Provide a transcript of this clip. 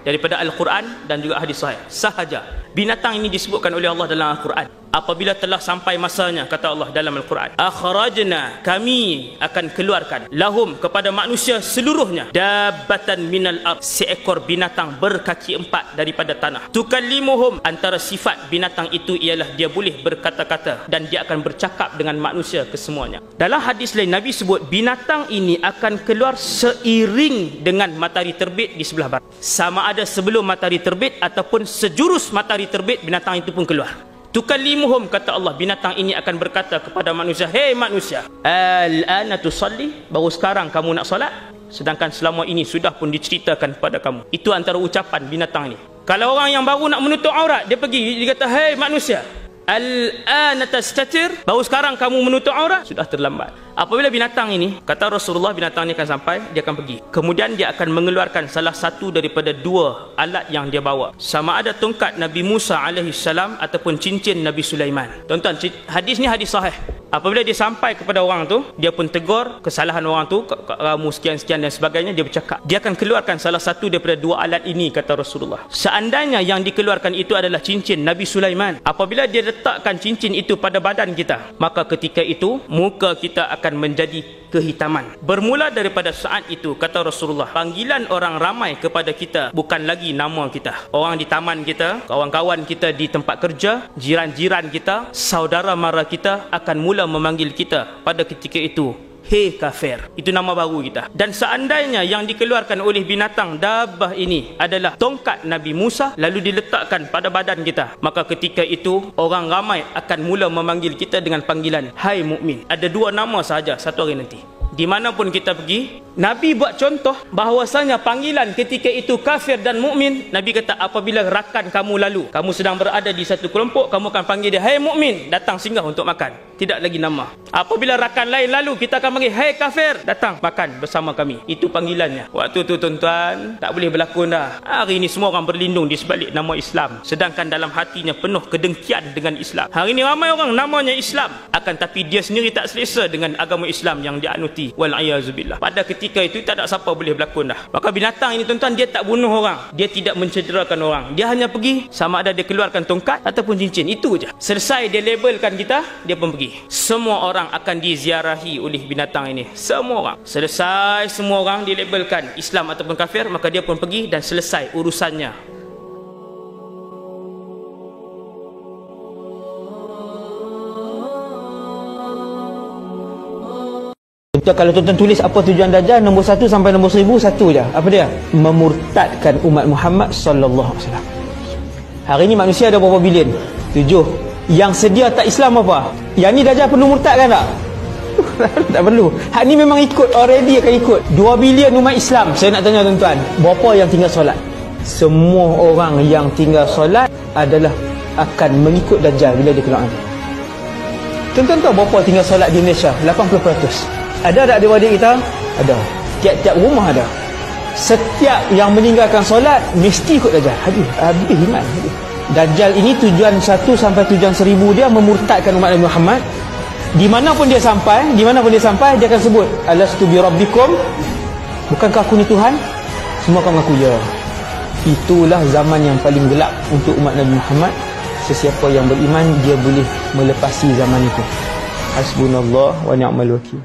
daripada Al-Quran dan juga hadis sahih. Sahaja binatang ini disebutkan oleh Allah dalam Al-Quran. Apabila telah sampai masanya, kata Allah dalam Al-Quran, akhrajna, kami akan keluarkan, lahum, kepada manusia seluruhnya, dabbatan minal ard, seekor binatang berkaki empat daripada tanah. Tukallimuhum, antara sifat binatang itu ialah dia boleh berkata-kata dan dia akan bercakap dengan manusia kesemuanya. Dalam hadis lain Nabi sebut binatang ini akan keluar seiring dengan matahari terbit di sebelah barat. Sama ada sebelum matahari terbit ataupun sejurus matahari terbit, binatang itu pun keluar. Tukallimuhum, kata Allah, binatang ini akan berkata kepada manusia, hei manusia, al-ana tusalli, baru sekarang kamu nak solat, sedangkan selama ini sudah pun diceritakan kepada kamu. Itu antara ucapan binatang ini. Kalau orang yang baru nak menutup aurat, dia pergi, dia kata, hei manusia, al-ana tastatir, baru sekarang kamu menutup aurat, sudah terlambat. Apabila binatang ini, kata Rasulullah, binatang ini akan sampai, dia akan pergi. Kemudian dia akan mengeluarkan salah satu daripada dua alat yang dia bawa. Sama ada tongkat Nabi Musa alaihissalam ataupun cincin Nabi Sulaiman. Tuan-tuan, hadis ni hadis sahih. Apabila dia sampai kepada orang tu, dia pun tegur kesalahan orang tu, kamu sekian-sekian dan sebagainya, dia bercakap. Dia akan keluarkan salah satu daripada dua alat ini, kata Rasulullah. Seandainya yang dikeluarkan itu adalah cincin Nabi Sulaiman, apabila dia letakkan cincin itu pada badan kita, maka ketika itu muka kita akan menjadi kehitaman. Bermula daripada saat itu, kata Rasulullah, panggilan orang ramai kepada kita bukan lagi nama kita. Orang di taman kita, kawan-kawan kita di tempat kerja, jiran-jiran kita, saudara mara kita akan mula memanggil kita pada ketika itu, hei kafir. Itu nama baru kita. Dan seandainya yang dikeluarkan oleh binatang dabbah ini adalah tongkat Nabi Musa, lalu diletakkan pada badan kita, maka ketika itu orang ramai akan mula memanggil kita dengan panggilan, hai mukmin. Ada dua nama sahaja satu hari nanti. Di mana pun kita pergi, Nabi buat contoh bahawasanya panggilan ketika itu kafir dan mukmin. Nabi kata, apabila rakan kamu lalu, kamu sedang berada di satu kelompok, kamu akan panggil dia, hai mukmin, datang singgah untuk makan. Tidak lagi nama. Apabila rakan lain lalu, kita akan panggil, hai kafir, datang makan bersama kami. Itu panggilannya. Waktu tu tuan-tuan, tak boleh berlakon dah. Hari ini semua orang berlindung di sebalik nama Islam, sedangkan dalam hatinya penuh kedengkian dengan Islam. Hari ini ramai orang namanya Islam, akan tapi dia sendiri tak selesa dengan agama Islam yang dianuti. Wal-ayazubillah. Pada ketika itu tak ada siapa boleh berlakon dah. Maka binatang ini tuan-tuan, dia tak bunuh orang, dia tidak mencederakan orang, dia hanya pergi, sama ada dia keluarkan tongkat ataupun cincin, itu je. Selesai dia labelkan kita, dia pun pergi. Semua orang akan diziarahi oleh binatang ini. Semua orang. Selesai semua orang dilabelkan Islam ataupun kafir, maka dia pun pergi dan selesai urusannya. Kalau tuan-tuan tulis apa tujuan Dajjal, nombor 1 sampai nombor 1000, satu je. Apa dia? Memurtadkan umat Muhammad sallallahu alaihi wasallam. Hari ini manusia ada berapa bilion? 7. Yang sedia tak Islam apa? Yang ni Dajjal perlu murtadkan tak? Tak perlu. Hak ni memang ikut, already akan ikut. 2 bilion umat Islam. Saya nak tanya tuan-tuan, berapa yang tinggal solat? Semua orang yang tinggal solat adalah akan mengikut Dajjal bila dia keluar nanti. Tuan-tuan tahu berapa tinggal solat di Malaysia? 80%. Ada tak adik-adik kita? Ada. Tiap-tiap rumah ada. Setiap yang meninggalkan solat mesti ikut Dajjal. Habis iman. Dajjal ini tujuan 1 sampai tujuan 1000 dia memurtadkan umat Nabi Muhammad. Di mana pun dia sampai, dia akan sebut, alastu bi rabbikum, bukankah aku ni Tuhan? Semua akan mengaku ya. Itulah zaman yang paling gelap untuk umat Nabi Muhammad. Sesiapa yang beriman, dia boleh melepasi zaman itu. Hasbunallah wa ni'mal wakil.